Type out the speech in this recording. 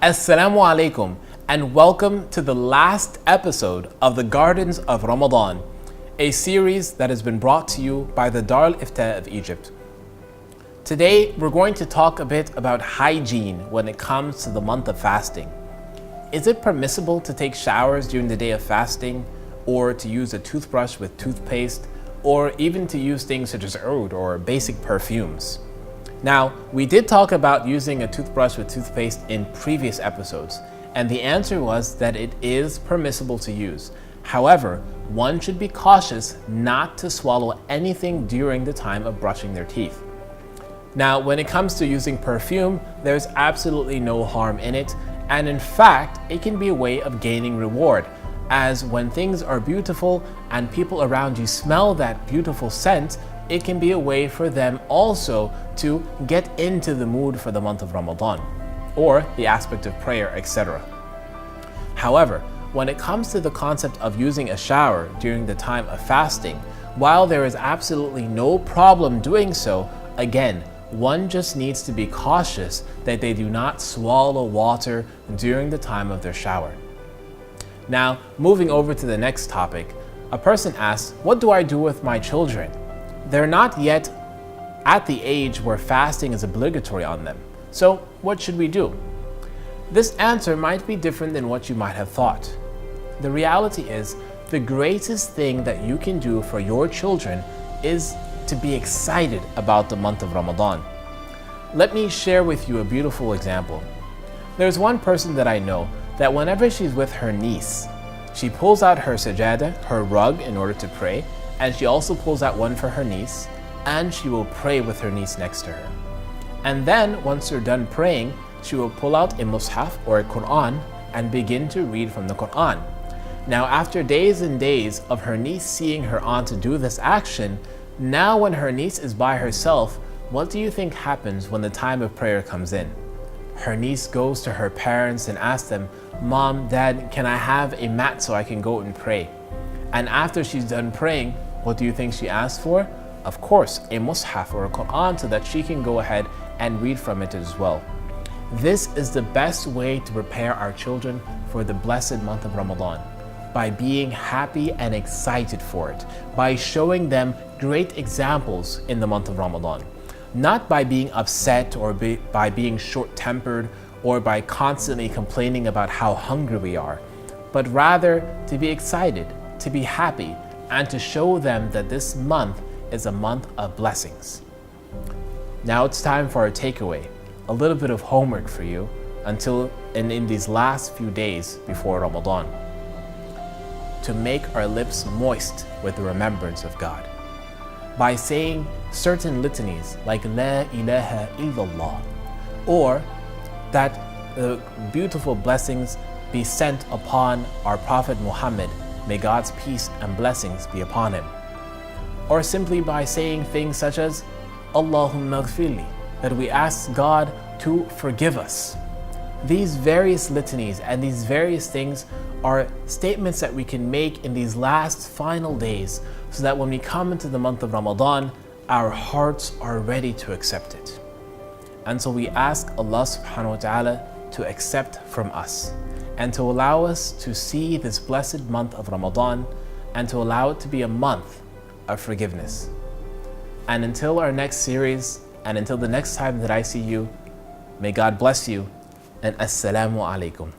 Assalamu alaikum and welcome to the last episode of the Gardens of Ramadan, a series that has been brought to you by the Dar al-Ifta of Egypt. Today we're going to talk a bit about hygiene when it comes to the month of fasting. Is it permissible to take showers during the day of fasting, or to use a toothbrush with toothpaste, or even to use things such as oud or basic perfumes? Now, we did talk about using a toothbrush with toothpaste in previous episodes, and the answer was that it is permissible to use. However, one should be cautious not to swallow anything during the time of brushing their teeth. Now, when it comes to using perfume, there's absolutely no harm in it, and in fact, it can be a way of gaining reward, as when things are beautiful and people around you smell that beautiful scent, it can be a way for them also to get into the mood for the month of Ramadan, or the aspect of prayer, etc. However, when it comes to the concept of using a shower during the time of fasting, while there is absolutely no problem doing so, again, one just needs to be cautious that they do not swallow water during the time of their shower. Now, moving over to the next topic, a person asks, what do I do with my children? They're not yet at the age where fasting is obligatory on them. So what should we do? This answer might be different than what you might have thought. The reality is, the greatest thing that you can do for your children is to be excited about the month of Ramadan. Let me share with you a beautiful example. There's one person that I know that whenever she's with her niece, she pulls out her sajada, her rug, in order to pray, and she also pulls out one for her niece, and she will pray with her niece next to her. And then, once they're done praying, she will pull out a mushaf or a Quran and begin to read from the Quran. Now, after days and days of her niece seeing her aunt do this action, now when her niece is by herself, what do you think happens when the time of prayer comes in? Her niece goes to her parents and asks them, "Mom, Dad, can I have a mat so I can go and pray?" And after she's done praying, what do you think she asked for? Of course, a mushaf or a Quran so that she can go ahead and read from it as well. This is the best way to prepare our children for the blessed month of Ramadan, by being happy and excited for it, by showing them great examples in the month of Ramadan, not by being upset or by being short-tempered or by constantly complaining about how hungry we are, but rather to be excited, to be happy, and to show them that this month is a month of blessings. Now it's time for our takeaway, a little bit of homework for you in these last few days before Ramadan, to make our lips moist with the remembrance of God by saying certain litanies like La ilaha illallah, or that the beautiful blessings be sent upon our Prophet Muhammad, may God's peace and blessings be upon him. Or simply by saying things such as Allahumma ghfirli, that we ask God to forgive us. These various litanies and these various things are statements that we can make in these last final days, so that when we come into the month of Ramadan, our hearts are ready to accept it. And so we ask Allah subhanahu wa ta'ala to accept from us, and to allow us to see this blessed month of Ramadan, and to allow it to be a month of forgiveness. And until our next series, and until the next time that I see you, may God bless you, and Assalamu alaikum.